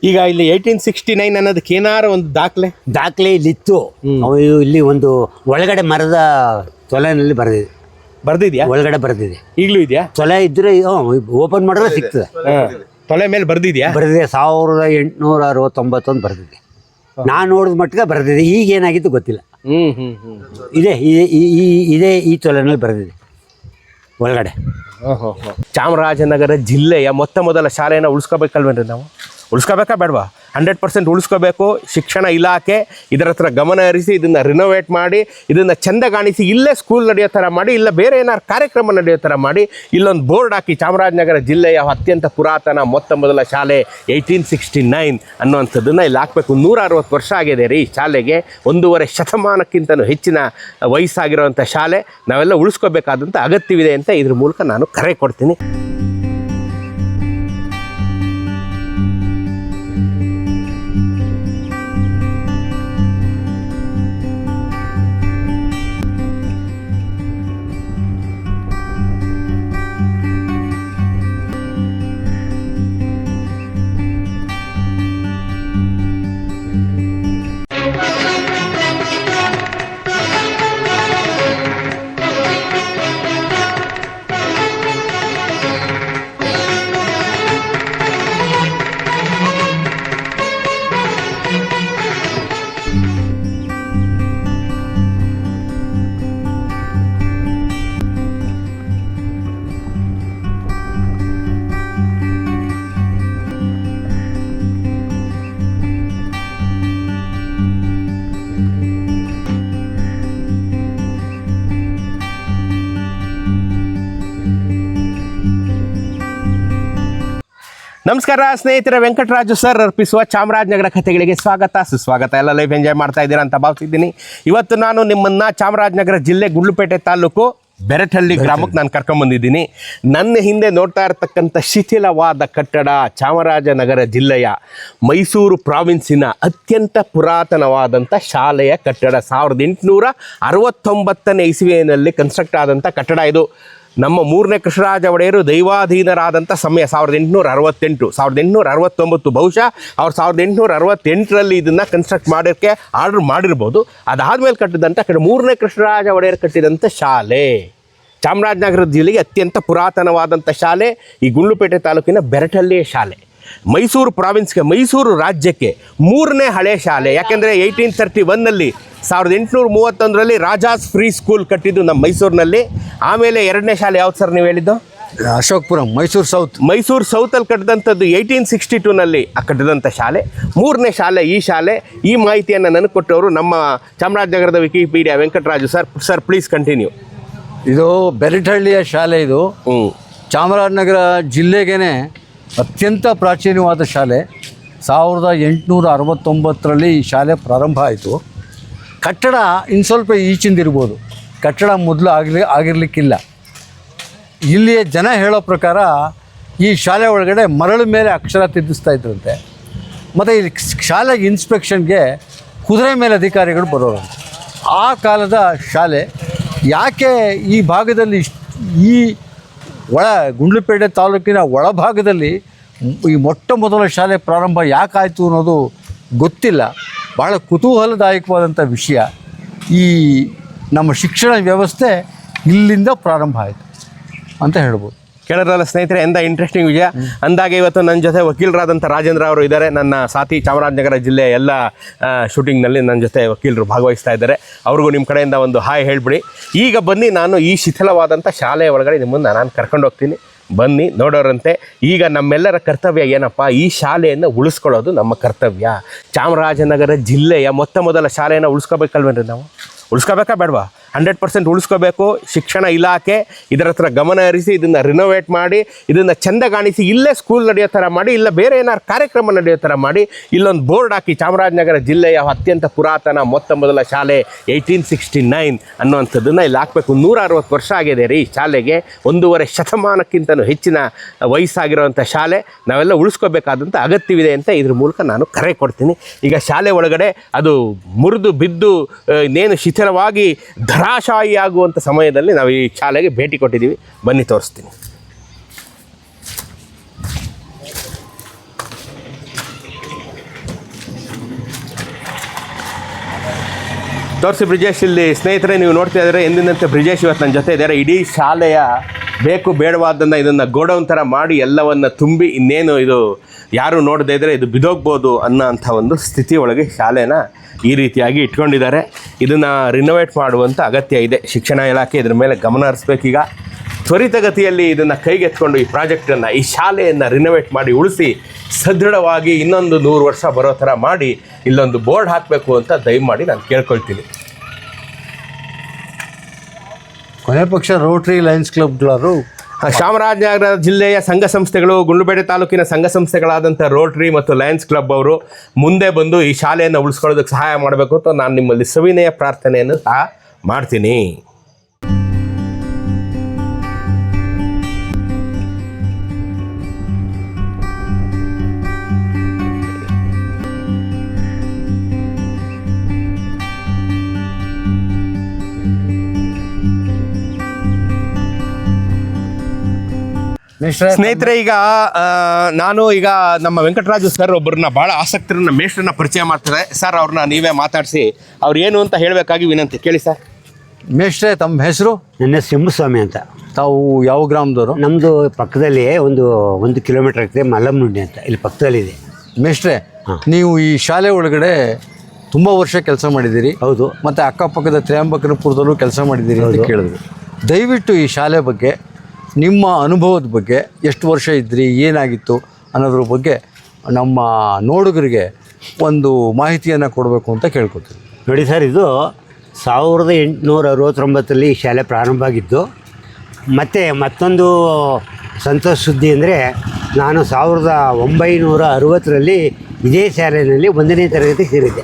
ಈಗ ಇಲ್ಲಿ 1869 ಅನ್ನೋದಕ್ಕೆ ಏನಾರ ಒಂದು ದಾಖಲೆ ಇಲ್ಲಿತ್ತು. ಇಲ್ಲಿ ಒಂದು ಒಳಗಡೆ ಮರದ ತೊಲೆನಲ್ಲಿ ಬರ್ದಿದ್ಯಾ? ಒಳಗಡೆ ಬರ್ದಿದೆ. ಈಗಲೂ ಇದೆಯಾ? ತೊಲೆ ಇದ್ರೆ ಓಪನ್ ಮಾಡಿದ್ರೆ ಸಿಗ್ತದೆ. ತೊಲೆ ಮೇಲೆ ಬರ್ದಿದ್ಯಾ? ಬರ್ದಿದೆ. 1869 ಬರ್ದಿದೆ. ನಾನು ನೋಡಿದ ಮಟ್ಟಿಗೆ ಬರ್ದಿದೆ. ಈಗ ಏನಾಗಿತ್ತು ಗೊತ್ತಿಲ್ಲ. ಇದೆ ಈ ತೊಲೆನಲ್ಲಿ ಬರ್ದಿದೆ ಒಳಗಡೆ. ಚಾಮರಾಜನಗರ ಜಿಲ್ಲೆಯ ಮೊದಲ ಶಾಲೆಯನ್ನು ಉಳಿಸ್ಕೋಬೇಕಲ್ವೇನ್ರಿ ನಾವು? ಉಳಿಸ್ಕೋಬೇಕಾ ಬೇಡವಾ? 100% ಉಳಿಸ್ಕೋಬೇಕು. ಶಿಕ್ಷಣ ಇಲಾಖೆ ಇದರ ಹತ್ರ ಗಮನ ಹರಿಸಿ ಇದನ್ನು ರಿನೋವೇಟ್ ಮಾಡಿ ಇದನ್ನು ಚೆಂದ ಕಾಣಿಸಿ ಇಲ್ಲೇ ಸ್ಕೂಲ್ ನಡೆಯೋ ಥರ ಮಾಡಿ, ಇಲ್ಲ ಬೇರೆ ಏನಾರು ಕಾರ್ಯಕ್ರಮ ನಡೆಯೋ ಥರ ಮಾಡಿ ಇಲ್ಲೊಂದು ಬೋರ್ಡ್ ಹಾಕಿ ಚಾಮರಾಜನಗರ ಜಿಲ್ಲೆಯ ಅತ್ಯಂತ ಪುರಾತನ ಮೊದಲ ಶಾಲೆ 1869 ಅನ್ನುವಂಥದ್ದನ್ನು ಇಲ್ಲಿ ಹಾಕಬೇಕು. 160 ವರ್ಷ ಆಗಿದೆ ರೀ ಶಾಲೆಗೆ. 1.5 ಶತಮಾನಕ್ಕಿಂತಲೂ ಹೆಚ್ಚಿನ ವಯಸ್ಸಾಗಿರೋವಂಥ ಶಾಲೆ. ನಾವೆಲ್ಲ ಉಳಿಸ್ಕೋಬೇಕಾದಂಥ ಅಗತ್ಯವಿದೆ ಅಂತ ಇದ್ರ ಮೂಲಕ ನಾನು ಕರೆ ಕೊಡ್ತೀನಿ. ನಮಸ್ಕಾರ ಸ್ನೇಹಿತರೆ, ವೆಂಕಟರಾಜು ಸರ್ ಅರ್ಪಿಸುವ ಚಾಮರಾಜನಗರ ಕಥೆಗಳಿಗೆ ಸ್ವಾಗತ ಸುಸ್ವಾಗತ. ಎಲ್ಲ ಲೈಫ್ ಎಂಜಾಯ್ ಮಾಡ್ತಾ ಇದ್ದೀರಾ ಅಂತ ಭಾವಿಸಿದ್ದೀನಿ. ಇವತ್ತು ನಾನು ನಿಮ್ಮನ್ನು ಚಾಮರಾಜನಗರ ಜಿಲ್ಲೆ ಗುಂಡ್ಲುಪೇಟೆ ತಾಲೂಕು ಬೆರಟಹಳ್ಳಿ ಗ್ರಾಮಕ್ಕೆ ನಾನು ಕರ್ಕೊಂಬಂದಿದ್ದೀನಿ. ನನ್ನ ಹಿಂದೆ ನೋಡ್ತಾ ಇರತಕ್ಕಂಥ ಶಿಥಿಲವಾದ ಕಟ್ಟಡ ಚಾಮರಾಜನಗರ ಜಿಲ್ಲೆಯ ಮೈಸೂರು ಪ್ರಾವಿನ್ಸಿನ ಅತ್ಯಂತ ಪುರಾತನವಾದಂಥ ಶಾಲೆಯ ಕಟ್ಟಡ. 1869ನೇ ಇಸವಿಯಲ್ಲಿ ಕನ್ಸ್ಟ್ರಕ್ಟ್ ಆದಂಥ ಕಟ್ಟಡ ಇದು. ನಮ್ಮ 3ನೇ ಕೃಷ್ಣರಾಜ ಒಡೆಯರು ದೈವಾಧೀನರಾದಂಥ ಸಮಯ 1868, 1869 ಬಹುಶಃ ಅವ್ರು 1868ರಲ್ಲಿ ಇದನ್ನು ಕನ್ಸ್ಟ್ರಕ್ಟ್ ಮಾಡೋಕ್ಕೆ ಆರ್ಡ್ರ್ ಮಾಡಿರ್ಬೋದು. ಅದಾದಮೇಲೆ ಕಟ್ಟಿದಂಥ 3ನೇ ಕೃಷ್ಣರಾಜ ಒಡೆಯರು ಕಟ್ಟಿದಂಥ ಶಾಲೆ ಚಾಮರಾಜನಗರ ಜಿಲ್ಲೆಗೆ ಅತ್ಯಂತ ಪುರಾತನವಾದಂಥ ಶಾಲೆ ಈ ಗುಂಡ್ಲುಪೇಟೆ ತಾಲೂಕಿನ ಬೆರಟಹಳ್ಳಿಯ ಶಾಲೆ. ಮೈಸೂರು ಪ್ರಾವಿನ್ಸ್ಗೆ, ಮೈಸೂರು ರಾಜ್ಯಕ್ಕೆ 3ನೇ ಹಳೆ ಶಾಲೆ. ಯಾಕೆಂದರೆ 1831ನಲ್ಲಿ 1831ರಲ್ಲಿ ರಾಜಾಸ್ ಫ್ರೀ ಸ್ಕೂಲ್ ಕಟ್ಟಿದ್ದು ನಮ್ಮ ಮೈಸೂರಿನಲ್ಲಿ. ಆಮೇಲೆ 2ನೇ ಶಾಲೆ ಯಾವ್ದು ಸರ್ ನೀವು ಹೇಳಿದ್ದು? ಅಶೋಕಪುರಂ, ಮೈಸೂರು ಸೌತಲ್ಲಿ ಕಟ್ಟಿದಂಥದ್ದು 1862ನಲ್ಲಿ ಕಟ್ಟಿದಂಥ ಶಾಲೆ. 3ನೇ ಶಾಲೆ ಈ ಶಾಲೆ. ಈ ಮಾಹಿತಿಯನ್ನು ನನಗೆ ಕೊಟ್ಟವರು ನಮ್ಮ ಚಾಮರಾಜನಗರದ Wikipedia Venkataraju sir. Sir please continue. ಇದು ಬೆರಟಹಳ್ಳಿಯ ಶಾಲೆ. ಇದು ಚಾಮರಾಜನಗರ ಜಿಲ್ಲೆಗೇ ಅತ್ಯಂತ ಪ್ರಾಚೀನವಾದ ಶಾಲೆ. 1869ರಲ್ಲಿ ಈ ಶಾಲೆ ಪ್ರಾರಂಭ ಆಯಿತು. ಕಟ್ಟಡ ಇನ್ನು ಸ್ವಲ್ಪ ಈಚಿಂದಿರ್ಬೋದು, ಕಟ್ಟಡ ಮೊದಲು ಆಗಿರಲಿಕ್ಕಿಲ್ಲ. ಇಲ್ಲಿಯ ಜನ ಹೇಳೋ ಪ್ರಕಾರ ಈ ಶಾಲೆ ಒಳಗಡೆ ಮರಳು ಮೇಲೆ ಅಕ್ಷರ ತಿದ್ದಿಸ್ತಾ ಇದ್ರಂತೆ. ಮತ್ತು ಇಲ್ಲಿ ಶಾಲೆಗೆ ಇನ್ಸ್ಪೆಕ್ಷನ್ಗೆ ಕುದುರೆ ಮೇಲೆ ಅಧಿಕಾರಿಗಳು ಬರೋರು. ಆ ಕಾಲದ ಶಾಲೆ. ಯಾಕೆ ಈ ಭಾಗದಲ್ಲಿ ಈ ಗುಂಡ್ಲುಪೇಟೆ ತಾಲೂಕಿನ ಒಳಭಾಗದಲ್ಲಿ ಈ ಮೊದಲ ಶಾಲೆ ಪ್ರಾರಂಭ ಯಾಕಾಯಿತು ಅನ್ನೋದು ಗೊತ್ತಿಲ್ಲ. ಭಾಳ ಕುತೂಹಲದಾಯಕವಾದಂಥ ವಿಷಯ. ಈ ನಮ್ಮ ಶಿಕ್ಷಣ ವ್ಯವಸ್ಥೆ ಇಲ್ಲಿಂದ ಪ್ರಾರಂಭ ಆಯಿತು ಅಂತ ಹೇಳ್ಬೋದು. ಕೇಳಿದ್ರಲ್ಲ ಸ್ನೇಹಿತರೆ, ಎಂಥ ಇಂಟ್ರೆಸ್ಟಿಂಗ್ ವಿಷಯ. ಅಂದಾಗೆ ಇವತ್ತು ನನ್ನ ಜೊತೆ ವಕೀಲರಾದಂಥ ರಾಜೇಂದ್ರ ಅವರು ಇದ್ದಾರೆ. ನನ್ನ ಸಾಥಿ ಚಾಮರಾಜನಗರ ಜಿಲ್ಲೆಯ ಎಲ್ಲ ಶೂಟಿಂಗ್ನಲ್ಲಿ ನನ್ನ ಜೊತೆ ವಕೀಲರು ಭಾಗವಹಿಸ್ತಾ ಇದ್ದಾರೆ. ಅವ್ರಿಗೂ ನಿಮ್ಮ ಕಡೆಯಿಂದ ಒಂದು ಹಾಯ್ ಹೇಳಿಬಿಡಿ. ಈಗ ಬನ್ನಿ, ನಾನು ಈ ಶಿಥಿಲವಾದಂಥ ಶಾಲೆಯ ಒಳಗಡೆ ನಿಮ್ಮನ್ನು ನಾನು ಕರ್ಕೊಂಡು ಹೋಗ್ತೀನಿ. ಬನ್ನಿ ನೋಡೋರಂತೆ. ಈಗ ನಮ್ಮೆಲ್ಲರ ಕರ್ತವ್ಯ ಏನಪ್ಪ? ಈ ಶಾಲೆಯನ್ನು ಉಳಿಸ್ಕೊಳ್ಳೋದು ನಮ್ಮ ಕರ್ತವ್ಯ. ಚಾಮರಾಜನಗರ ಜಿಲ್ಲೆಯ ಮೊದಲ ಶಾಲೆಯನ್ನು ಉಳಿಸ್ಕೋಬೇಕಲ್ವೇನ್ರಿ ನಾವು? ಉಳಿಸ್ಕೋಬೇಕಾ ಬೇಡವಾ? 100% ಉಳಿಸ್ಕೋಬೇಕು. ಶಿಕ್ಷಣ ಇಲಾಖೆ ಇದರ ಹತ್ರ ಗಮನ ಹರಿಸಿ ಇದನ್ನು ರಿನೋವೇಟ್ ಮಾಡಿ ಇದನ್ನು ಚೆಂದ ಕಾಣಿಸಿ ಇಲ್ಲೇ ಸ್ಕೂಲ್ ನಡೆಯೋ ಥರ ಮಾಡಿ, ಇಲ್ಲ ಬೇರೆ ಏನಾರು ಕಾರ್ಯಕ್ರಮ ನಡೆಯೋ ಥರ ಮಾಡಿ ಇಲ್ಲೊಂದು ಬೋರ್ಡ್ ಹಾಕಿ ಚಾಮರಾಜನಗರ ಜಿಲ್ಲೆಯ ಅತ್ಯಂತ ಪುರಾತನ ಮೊದಲ ಶಾಲೆ 1869 ಅನ್ನುವಂಥದ್ದನ್ನು ಇಲ್ಲಿ ಹಾಕಬೇಕು. 160 ವರ್ಷ ಆಗಿದೆ ರೀ ಶಾಲೆಗೆ. 1.5 ಶತಮಾನಕ್ಕಿಂತಲೂ ಹೆಚ್ಚಿನ ವಯಸ್ಸಾಗಿರೋವಂಥ ಶಾಲೆ. ನಾವೆಲ್ಲ ಉಳಿಸ್ಕೋಬೇಕಾದಂಥ ಅಗತ್ಯವಿದೆ ಅಂತ ಇದ್ರ ಮೂಲಕ ನಾನು ಕರೆ ಕೊಡ್ತೀನಿ. ಈಗ ಶಾಲೆ ಒಳಗಡೆ ಅದು ಮುರಿದು ಬಿದ್ದು ನೇನು ಶಿಥಿಲವಾಗಿ ಧರಾಶಾಯಿ ಆಗುವಂಥ ಸಮಯದಲ್ಲಿ ನಾವು ಈ ಶಾಲೆಗೆ ಭೇಟಿ ಕೊಟ್ಟಿದ್ದೀವಿ. ಬನ್ನಿ ತೋರಿಸ್ತೀನಿ. ತೋರಿಸಿ ಬ್ರಿಜೇಶ್. ಇಲ್ಲಿ ಸ್ನೇಹಿತರೆ ನೀವು ನೋಡ್ತಾ ಇದ್ದಾರೆ, ಎಂದಿನಂತೆ ಬ್ರಿಜೇಶ್ ಇವತ್ತು ನನ್ನ ಜೊತೆ ಇದ್ದಾರೆ. ಇಡೀ ಶಾಲೆಯ ಬೇಕು ಬೇಡವಾದ್ದನ್ನು ಇದನ್ನು ಗೋಡೌನ್ ಥರ ಮಾಡಿ ಎಲ್ಲವನ್ನು ತುಂಬಿ ಇನ್ನೇನು ಇದು ಯಾರು ನೋಡದೇ ಇದ್ದರೆ ಇದು ಬಿದೋಗ್ಬೋದು ಅನ್ನೋಂಥ ಒಂದು ಸ್ಥಿತಿ ಒಳಗೆ ಶಾಲೆನ ಈ ರೀತಿಯಾಗಿ ಇಟ್ಕೊಂಡಿದ್ದಾರೆ. ಇದನ್ನು ರಿನೋವೇಟ್ ಮಾಡುವಂಥ ಅಗತ್ಯ ಇದೆ. ಶಿಕ್ಷಣ ಇಲಾಖೆ ಇದ್ರ ಮೇಲೆ ಗಮನ ಹರಿಸ್ಬೇಕೀಗ. ತ್ವರಿತಗತಿಯಲ್ಲಿ ಇದನ್ನು ಕೈಗೆತ್ಕೊಂಡು ಈ ಪ್ರಾಜೆಕ್ಟನ್ನು, ಈ ಶಾಲೆಯನ್ನು ರಿನೋವೇಟ್ ಮಾಡಿ ಉಳಿಸಿ ಸದೃಢವಾಗಿ ಇನ್ನೊಂದು 100 ವರ್ಷ ಬರೋ ಥರ ಮಾಡಿ ಇಲ್ಲೊಂದು ಬೋರ್ಡ್ ಹಾಕಬೇಕು ಅಂತ ದಯಮಾಡಿ ನಾನು ಕೇಳ್ಕೊಳ್ತೀನಿ. ಕೊನೆ ಪಕ್ಷ ರೋಟರಿ ಲಯನ್ಸ್ ಕ್ಲಬ್ಗಳವರು ಚಾಮರಾಜನಗರ ಜಿಲ್ಲೆಯ ಸಂಘ ಸಂಸ್ಥೆಗಳು, ಗುಂಡ್ಲುಪೇಟೆ ತಾಲೂಕಿನ ಸಂಘ ಸಂಸ್ಥೆಗಳಾದಂಥ ರೋಟರಿ ಮತ್ತು ಲಯನ್ಸ್ ಕ್ಲಬ್ ಅವರು ಮುಂದೆ ಬಂದು ಈ ಶಾಲೆಯನ್ನು ಉಳಿಸ್ಕೊಳ್ಳೋದಕ್ಕೆ ಸಹಾಯ ಮಾಡಬೇಕು ಅಂತ ನಾನು ನಿಮ್ಮಲ್ಲಿ ಸವಿನಯ ಪ್ರಾರ್ಥನೆಯನ್ನು ಸಹ ಮಾಡ್ತೀನಿ. ಸ್ನೇಹಿತರೆ, ಈಗ ನಾನು ನಮ್ಮ ವೆಂಕಟರಾಜು ಸರ್ ಒಬ್ಬರನ್ನ ಭಾಳ ಆಸಕ್ತರನ್ನ ಮೇಷ್ಟ್ರನ್ನ ಪರಿಚಯ ಮಾಡ್ತಾರೆ. ಸರ್, ಅವ್ರನ್ನ ನೀವೇ ಮಾತಾಡಿಸಿ ಅವ್ರು ಏನು ಅಂತ ಹೇಳಬೇಕಾಗಿ ವಿನಂತಿ. ಕೇಳಿ ಸರ್. ಮೇಷ್ಟ್ರೆ, ತಮ್ಮ ಹೆಸರು? ನನ್ನ ಹೆಸರು ಸಿಂಹಸ್ವಾಮಿ ಅಂತ. ತಾವು ಯಾವ ಗ್ರಾಮದವರು? ನಮ್ಮದು ಪಕ್ಕದಲ್ಲಿ ಒಂದು ಕಿಲೋಮೀಟರ್ ಆಗ್ತದೆ, ಮಲ್ಲಮ್ಮನುಂಡಿ ಅಂತ, ಇಲ್ಲಿ ಪಕ್ಕದಲ್ಲಿದೆ. ಮೇಷ್ಟ್ರೆ, ನೀವು ಈ ಶಾಲೆ ಒಳಗಡೆ ತುಂಬ ವರ್ಷ ಕೆಲಸ ಮಾಡಿದ್ದೀರಿ. ಹೌದು. ಮತ್ತು ಅಕ್ಕಪಕ್ಕದ ತ್ರ್ಯಂಬಕನಪುರದಲ್ಲೂ ಕೆಲಸ ಮಾಡಿದ್ದೀರಿ ಅಂತ ಕೇಳಿದ್ರು. ದಯವಿಟ್ಟು ಈ ಶಾಲೆ ಬಗ್ಗೆ, ನಿಮ್ಮ ಅನುಭವದ ಬಗ್ಗೆ, ಎಷ್ಟು ವರ್ಷ ಇದ್ರಿ, ಏನಾಗಿತ್ತು ಅನ್ನೋದ್ರ ಬಗ್ಗೆ ನಮ್ಮ ನೋಡುಗರಿಗೆ ಒಂದು ಮಾಹಿತಿಯನ್ನು ಕೊಡಬೇಕು ಅಂತ ಕೇಳ್ಕೊತೀವಿ. ನೋಡಿ ಸರ್, ಇದು 1869 ಈ ಶಾಲೆ ಪ್ರಾರಂಭ ಆಗಿದ್ದು. ಮತ್ತು ಮತ್ತೊಂದು ಸಂತೋಷ ಸುದ್ದಿ ಅಂದರೆ, ನಾನು 1960 ಇದೇ ಶಾಲೆಯಲ್ಲಿ 1ನೇ ತರಗತಿ ಸೇರಿದ್ದೆ.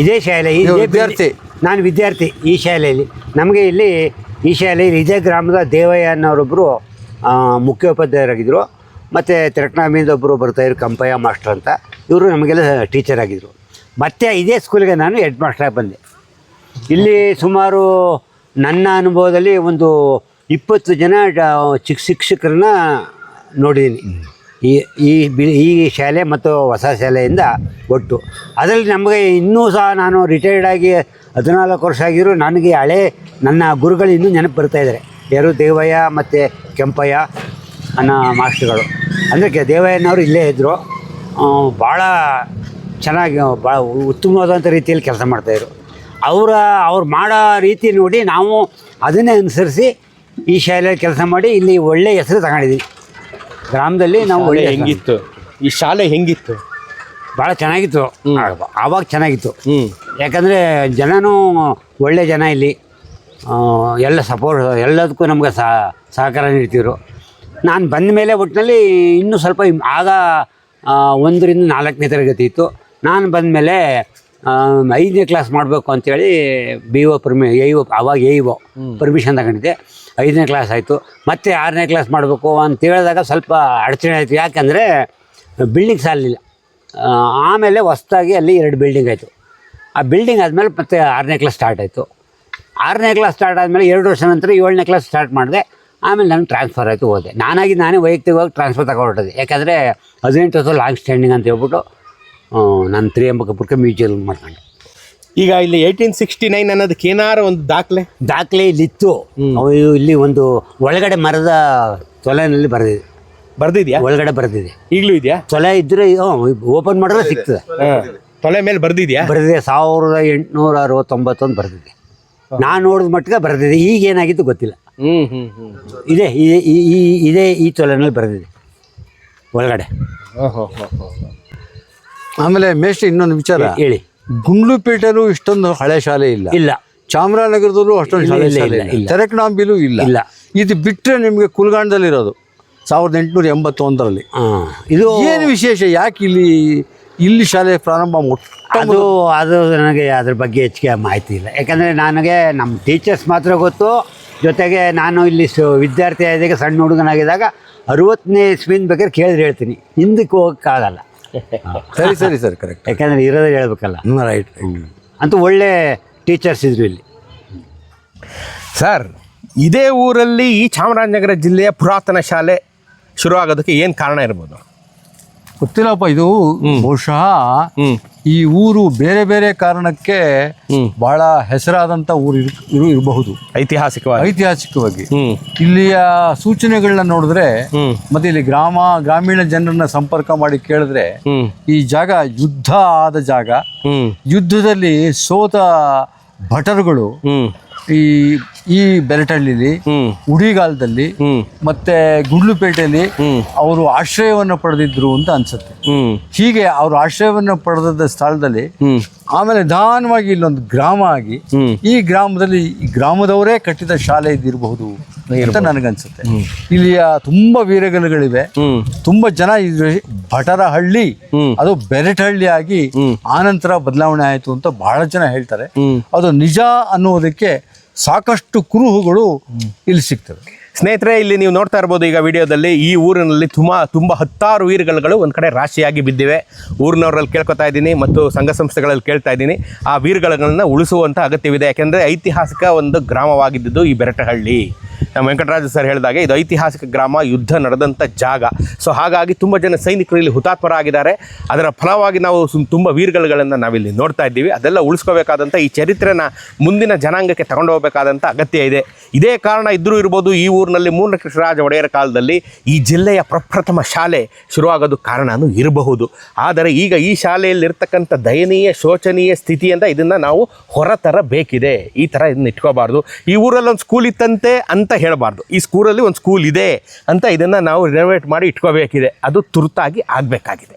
ಇದೇ ಶಾಲೆ, ವಿದ್ಯಾರ್ಥಿ? ನಾನು ವಿದ್ಯಾರ್ಥಿ ಈ ಶಾಲೆಯಲ್ಲಿ. ನಮಗೆ ಇಲ್ಲಿ ಈ ಶಾಲೆಯಲ್ಲಿ ಇದೇ ಗ್ರಾಮದ ದೇವಯ್ಯ ಅನ್ನೋರೊಬ್ಬರು ಮುಖ್ಯೋಪಾಧ್ಯಾಯರಾಗಿದ್ದರು. ಮತ್ತು ತಿರಕನಾಮಿಯಿಂದ ಒಬ್ಬರು ಬರ್ತಾಯಿದ್ರು, ಕಂಪಯ್ಯ ಮಾಸ್ಟರ್ ಅಂತ. ಇವರು ನಮಗೆಲ್ಲ ಟೀಚರ್ ಆಗಿದ್ದರು. ಮತ್ತು ಇದೇ ಸ್ಕೂಲಿಗೆ ನಾನು ಹೆಡ್ ಮಾಸ್ಟರಾಗಿ ಬಂದೆ. ಇಲ್ಲಿ ಸುಮಾರು ನನ್ನ ಅನುಭವದಲ್ಲಿ ಒಂದು 20 ಜನ ಶಿಕ್ಷಕರನ್ನ ನೋಡಿದ್ದೀನಿ ಈ ಶಾಲೆ ಮತ್ತು ಹೊಸ ಶಾಲೆಯಿಂದ ಒಟ್ಟು. ಅದರಲ್ಲಿ ನಮಗೆ ಇನ್ನೂ ಸಹ ನಾನು ರಿಟೈರ್ಡ್ ಆಗಿ 14 ವರ್ಷ ಆಗಿರೋ ನನಗೆ ನನ್ನ ಗುರುಗಳು ಇನ್ನೂ ನೆನಪು ಬರ್ತಾಯಿದ್ದಾರೆ. ಯಾರು? ದೇವಯ್ಯ ಮತ್ತು ಕೆಂಪಯ್ಯ ಅನ್ನೋ ಮಾಸ್ಟರ್ಗಳು. ಅಂದರೆ ದೇವಯ್ಯನವರು ಇಲ್ಲೇ ಇದ್ದರು. ಭಾಳ ಚೆನ್ನಾಗಿ, ಭಾಳ ಉತ್ತಮವಾದಂಥ ರೀತಿಯಲ್ಲಿ ಕೆಲಸ ಮಾಡ್ತಾಯಿದ್ರು. ಅವ್ರು ಮಾಡೋ ರೀತಿ ನೋಡಿ ನಾವು ಅದನ್ನೇ ಅನುಸರಿಸಿ ಈ ಶಾಲೆಯಲ್ಲಿ ಕೆಲಸ ಮಾಡಿ ಇಲ್ಲಿ ಒಳ್ಳೆಯ ಹೆಸರು ತಗೊಂಡಿದ್ದೀವಿ. ಗ್ರಾಮದಲ್ಲಿ ನಾವು ಒಳ್ಳೆ ಹೆಂಗಿತ್ತು ಈ ಶಾಲೆ? ಹೆಂಗಿತ್ತು? ಭಾಳ ಚೆನ್ನಾಗಿತ್ತು. ಆವಾಗ ಚೆನ್ನಾಗಿತ್ತು. ಯಾಕಂದರೆ ಜನನೂ ಒಳ್ಳೆ ಜನ ಇಲ್ಲಿ. ಎಲ್ಲ ಸಪೋರ್ಟ್, ಎಲ್ಲದಕ್ಕೂ ನಮ್ಗೆ ಸಹಕಾರ ನೀಡ್ತಿದ್ರು. ನಾನು ಬಂದ ಮೇಲೆ ಒಟ್ಟಿನಲ್ಲಿ ಇನ್ನೂ ಸ್ವಲ್ಪ ಆಗ 1ರಿಂದ 4ನೇ ತರಗತಿ ಇತ್ತು. ನಾನು ಬಂದ ಮೇಲೆ 5ನೇ ಕ್ಲಾಸ್ ಮಾಡಬೇಕು ಅಂಥೇಳಿ ಆವಾಗ ಎ ಇ ಒ ಪರ್ಮಿಷನ್ ತಗೊಂಡಿದ್ದೆ. 5ನೇ ಕ್ಲಾಸ್ ಆಯಿತು. ಮತ್ತು 6ನೇ ಕ್ಲಾಸ್ ಮಾಡಬೇಕು ಅಂತ ಹೇಳಿದಾಗ ಸ್ವಲ್ಪ ಅಡಚಣೆ ಆಯಿತು. ಯಾಕಂದರೆ ಬಿಲ್ಡಿಂಗ್ ಸಾಲಿಲ್ಲ. ಆಮೇಲೆ ಹೊಸ್ದಾಗಿ ಅಲ್ಲಿ 2 ಬಿಲ್ಡಿಂಗ್ ಆಯಿತು. ಆ ಬಿಲ್ಡಿಂಗ್ ಆದಮೇಲೆ ಮತ್ತೆ 6ನೇ ಕ್ಲಾಸ್ ಸ್ಟಾರ್ಟ್ ಆಯಿತು. 6ನೇ ಕ್ಲಾಸ್ ಸ್ಟಾರ್ಟ್ ಆದಮೇಲೆ 2 ವರ್ಷ ನಂತರ 7ನೇ ಕ್ಲಾಸ್ ಸ್ಟಾರ್ಟ್ ಮಾಡಿದೆ. ಆಮೇಲೆ ನನಗೆ ಟ್ರಾನ್ಸ್ಫರ್ ಆಯಿತು, ಹೋದೆ. ನಾನೇ ವೈಯಕ್ತಿಕವಾಗಿ ಟ್ರಾನ್ಸ್ಫರ್ ತಗೊಂಡಿದ್ದೆ. ಯಾಕಂದರೆ 18 ವರ್ಷ ಲಾಂಗ್ ಸ್ಟ್ಯಾಂಡಿಂಗ್ ಅಂತ ಹೇಳ್ಬಿಟ್ಟು ನಾನು ತ್ರಿಯಂಬಕಪುರಕ್ಕೆ ಮ್ಯೂಚುವಲ್ ಮಾಡ್ಕೊಂಡೆ. ಈಗ ಇಲ್ಲಿ 1869 ಅನ್ನೋದಕ್ಕೆ ಏನಾರು ಒಂದು ದಾಖಲೆ ಇಲ್ಲಿತ್ತು. ಇಲ್ಲಿ ಒಂದು ಒಳಗಡೆ ಮರದ ತೊಲೆನಲ್ಲಿ ಬರ್ದಿದ್ಯಾ? ಒಳಗಡೆ ಬರ್ದಿದೆ. ಈಗಲೂ ಇದೆಯಾ? ತೊಲೆ ಇದ್ದರೆ ಓಪನ್ ಮಾಡಿದ್ರೆ ಸಿಗ್ತದೆ. ತೊಲೆ ಮೇಲೆ ಬರ್ದಿದ್ಯಾ? ಬರ್ದಿದೆ. 1869 ಬರ್ದಿದೆ. ನಾನು ನೋಡಿದ ಮಟ್ಟಿಗೆ ಬರ್ದಿದೆ. ಈಗ ಏನಾಗಿತ್ತು ಗೊತ್ತಿಲ್ಲ. ಇದೇ ಈ ತೊಲೆನಲ್ಲಿ ಬರ್ದಿದೆ ಒಳಗಡೆ. ಆಮೇಲೆ ಮೇಷ್ಟ್ರೆ, ಇನ್ನೊಂದು ವಿಚಾರ ಹೇಳಿ. ಗುಂಡ್ಲುಪೇಟೆಲೂ ಇಷ್ಟೊಂದು ಹಳೆ ಶಾಲೆ ಇಲ್ಲ. ಚಾಮರಾಜನಗರದಲ್ಲೂ ಅಷ್ಟೊಂದು ಶಾಲೆ ಇಲ್ಲ. ತೆರಕನಾಂಬಿಲೂ ಇಲ್ಲ. ಇದು ಬಿಟ್ಟರೆ ನಿಮಗೆ ಕುಲ್ಗಾಂಡದಲ್ಲಿರೋದು 1881. ಇದು ಏನು ವಿಶೇಷ? ಯಾಕೆ ಇಲ್ಲಿ ಶಾಲೆ ಪ್ರಾರಂಭ ಅದು ನನಗೆ ಅದ್ರ ಬಗ್ಗೆ ಹೆಚ್ಚಿಗೆ ಮಾಹಿತಿ ಇಲ್ಲ. ಯಾಕಂದರೆ ನನಗೆ ನಮ್ಮ ಟೀಚರ್ಸ್ ಮಾತ್ರ ಗೊತ್ತು. ಜೊತೆಗೆ ನಾನು ಇಲ್ಲಿ ವಿದ್ಯಾರ್ಥಿ ಆಗಿದ್ದಾಗ, ಸಣ್ಣ ಹುಡುಗನಾಗಿದ್ದಾಗ 60ನೇ ಇಸ್ವಿನ ಬೇಕಾದ್ರೆ ಕೇಳಿದ್ರೆ ಹೇಳ್ತೀನಿ. ಹಿಂದಕ್ಕೆ ಹೋಗೋಕ್ಕಾಗಲ್ಲ. ಸರಿ ಕರೆಕ್ಟ್. ಯಾಕಂದರೆ ಇರೋದೇ ಹೇಳ್ಬೇಕಲ್ಲ. ರೈಟ್. ಅಂತೂ ಒಳ್ಳೆ ಟೀಚರ್ಸ್ ಇದ್ರು ಇಲ್ಲಿ. ಸರ್, ಇದೇ ಊರಲ್ಲಿ ಈ ಚಾಮರಾಜನಗರ ಜಿಲ್ಲೆಯ ಪುರಾತನ ಶಾಲೆ ಶುರು ಆಗೋದಕ್ಕೆ ಏನು ಕಾರಣ ಇರ್ಬೋದು? ಗೊತ್ತಿಲ್ಲಪ್ಪ, ಇದು ಬಹುಶಃ ಈ ಊರು ಬೇರೆ ಬೇರೆ ಕಾರಣಕ್ಕೆ ಬಹಳ ಹೆಸರಾದಂಥ ಊರು ಇರಬಹುದು ಐತಿಹಾಸಿಕವಾಗಿ. ಇಲ್ಲಿಯ ಸೂಚನೆಗಳನ್ನ ನೋಡಿದ್ರೆ ಮತ್ತೆ ಇಲ್ಲಿ ಗ್ರಾಮೀಣ ಜನರನ್ನ ಸಂಪರ್ಕ ಮಾಡಿ ಕೇಳಿದ್ರೆ ಈ ಜಾಗ ಯುದ್ಧ ಆದ ಜಾಗ, ಯುದ್ಧದಲ್ಲಿ ಸೋತ ಭಟರುಗಳು ಈ ಬೆರಟಳ್ಳಿಲಿ, ಉಡಿಗಾಲದಲ್ಲಿ ಮತ್ತೆ ಗುಂಡ್ಲುಪೇಟೆಯಲ್ಲಿ ಅವರು ಆಶ್ರಯವನ್ನು ಪಡೆದಿದ್ರು ಅಂತ ಅನ್ಸುತ್ತೆ. ಹೀಗೆ ಅವರು ಆಶ್ರಯವನ್ನು ಪಡೆದ ಸ್ಥಳದಲ್ಲಿ ಆಮೇಲೆ ನಿಧಾನವಾಗಿ ಇಲ್ಲೊಂದು ಗ್ರಾಮ ಆಗಿ ಈ ಗ್ರಾಮದವರೇ ಕಟ್ಟಿದ ಶಾಲೆ ಇದಿರಬಹುದು ಅಂತ ನನಗನ್ಸುತ್ತೆ. ಇಲ್ಲಿಯ ತುಂಬಾ ವೀರಗಲುಗಳಿವೆ, ತುಂಬಾ ಜನ ಭಟರ ಹಳ್ಳಿ ಅದು ಬೆರಟಹಳ್ಳಿ ಆಗಿ ಆನಂತರ ಬದಲಾವಣೆ ಆಯಿತು ಅಂತ ಬಹಳ ಜನ ಹೇಳ್ತಾರೆ. ಅದು ನಿಜ ಅನ್ನೋದಕ್ಕೆ ಸಾಕಷ್ಟು ಕುರುಹುಗಳು ಇಲ್ಲಿ ಸಿಗ್ತವೆ. ಸ್ನೇಹಿತರೆ, ಇಲ್ಲಿ ನೀವು ನೋಡ್ತಾ ಇರ್ಬೋದು ಈಗ ವಿಡಿಯೋದಲ್ಲಿ ಈ ಊರಿನಲ್ಲಿ ತುಂಬ ಹತ್ತಾರು ವೀರಗಲುಗಳು ಒಂದು ಕಡೆ ರಾಶಿಯಾಗಿ ಬಿದ್ದಿವೆ. ಊರಿನವರಲ್ಲಿ ಕೇಳ್ಕೊತಾ ಇದ್ದೀನಿ ಮತ್ತು ಸಂಘ ಸಂಸ್ಥೆಗಳಲ್ಲಿ ಕೇಳ್ತಾ ಇದ್ದೀನಿ, ಆ ವೀರಗಲುಗಳನ್ನ ಉಳಿಸುವಂಥ ಅಗತ್ಯವಿದೆ. ಯಾಕೆಂದರೆ ಐತಿಹಾಸಿಕ ಒಂದು ಗ್ರಾಮವಾಗಿದ್ದು ಈ ಬೆರಟಹಳ್ಳಿ. ನಮ್ಮ ವೆಂಕಟರಾಜ ಸರ್ ಹೇಳಿದಾಗೆ ಇದು ಐತಿಹಾಸಿಕ ಗ್ರಾಮ, ಯುದ್ಧ ನಡೆದಂಥ ಜಾಗ. ಸೊ ಹಾಗಾಗಿ ತುಂಬ ಜನ ಸೈನಿಕರು ಇಲ್ಲಿ ಹುತಾತ್ಮರಾಗಿದ್ದಾರೆ. ಅದರ ಫಲವಾಗಿ ನಾವು ತುಂಬ ವೀರಗಲುಗಳನ್ನು ನಾವಿಲ್ಲಿ ನೋಡ್ತಾ ಇದ್ದೀವಿ. ಅದೆಲ್ಲ ಉಳಿಸ್ಕೋಬೇಕಾದಂಥ ಈ ಚರಿತ್ರೆನ ಮುಂದಿನ ಜನಾಂಗಕ್ಕೆ ತಗೊಂಡು ಹೋಗಬೇಕಾದಂಥ ಅಗತ್ಯ ಇದೆ. ಇದೇ ಕಾರಣ ಇದ್ರೂ ಇರ್ಬೋದು, ಈ ಊರಿನಲ್ಲಿ ಮೂಲ ಕೃಷ್ಣರಾಜ ಒಡೆಯರ ಕಾಲದಲ್ಲಿ ಈ ಜಿಲ್ಲೆಯ ಪ್ರಪ್ರಥಮ ಶಾಲೆ ಶುರುವಾಗೋದು ಕಾರಣನೂ ಇರಬಹುದು. ಆದರೆ ಈಗ ಈ ಶಾಲೆಯಲ್ಲಿರ್ತಕ್ಕಂಥ ದಯನೀಯ ಶೋಚನೀಯ ಸ್ಥಿತಿಯಿಂದ ಇದನ್ನು ನಾವು ಹೊರತರಬೇಕಿದೆ. ಈ ಥರ ಇದನ್ನ ಇಟ್ಕೋಬಾರ್ದು. ಈ ಊರಲ್ಲಿ ಒಂದು ಸ್ಕೂಲ್ ಇತ್ತಂತೆ ಅಂತ ಹೇಳಬಾರ್ದು. ಈ ಸ್ಕೂಲಲ್ಲಿ ಒಂದು ಸ್ಕೂಲ್ ಇದೆ ಅಂತ ಇದನ್ನು ನಾವು ರಿನೋವೇಟ್ ಮಾಡಿ ಇಟ್ಕೋಬೇಕಿದೆ. ಅದು ತುರ್ತಾಗಿ ಆಗಬೇಕಾಗಿದೆ.